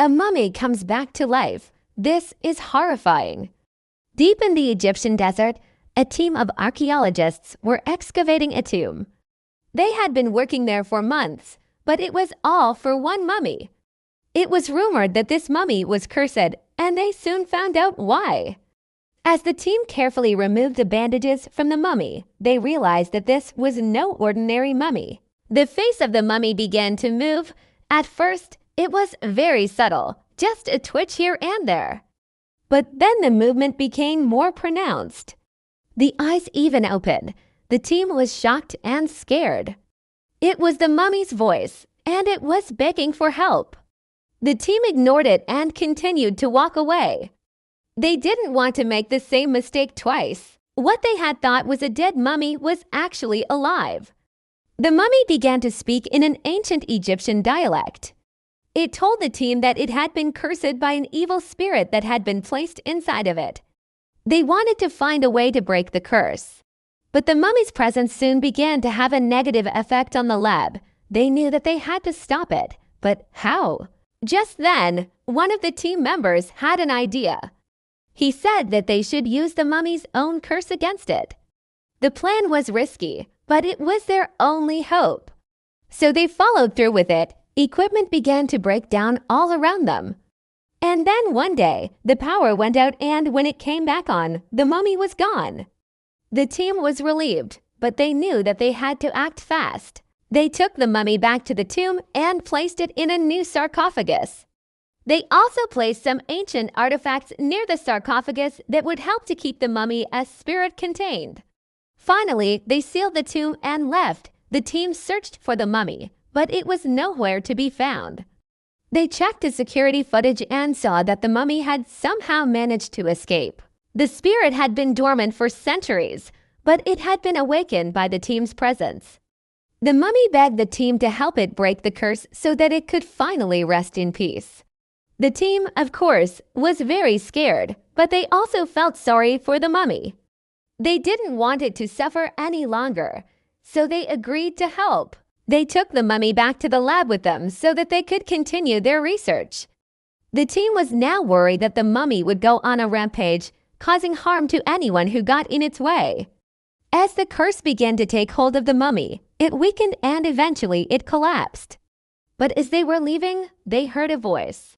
A mummy comes back to life. This is horrifying. Deep in the Egyptian desert, a team of archaeologists were excavating a tomb. They had been working there for months, but it was all for one mummy. It was rumored that this mummy was cursed, and they soon found out why. As the team carefully removed the bandages from the mummy, they realized that this was no ordinary mummy. The face of the mummy began to move. At first, it was very subtle, just a twitch here and there. But then the movement became more pronounced. The eyes even opened. The team was shocked and scared. It was the mummy's voice, and it was begging for help. The team ignored it and continued to walk away. They didn't want to make the same mistake twice. What they had thought was a dead mummy was actually alive. The mummy began to speak in an ancient Egyptian dialect. It told the team that it had been cursed by an evil spirit that had been placed inside of it. They wanted to find a way to break the curse. But the mummy's presence soon began to have a negative effect on the lab. They knew that they had to stop it. But how? Just then, one of the team members had an idea. He said that they should use the mummy's own curse against it. The plan was risky, but it was their only hope. So they followed through with it. Equipment began to break down all around them. And then one day, the power went out, and when it came back on, the mummy was gone. The team was relieved, but they knew that they had to act fast. They took the mummy back to the tomb and placed it in a new sarcophagus. They also placed some ancient artifacts near the sarcophagus that would help to keep the mummy as spirit-contained. Finally, they sealed the tomb and left. The team searched for the mummy, but it was nowhere to be found. They checked the security footage and saw that the mummy had somehow managed to escape. The spirit had been dormant for centuries, but it had been awakened by the team's presence. The mummy begged the team to help it break the curse so that it could finally rest in peace. The team, of course, was very scared, but they also felt sorry for the mummy. They didn't want it to suffer any longer, so they agreed to help. They took the mummy back to the lab with them so that they could continue their research. The team was now worried that the mummy would go on a rampage, causing harm to anyone who got in its way. As the curse began to take hold of the mummy, it weakened and eventually it collapsed. But as they were leaving, they heard a voice.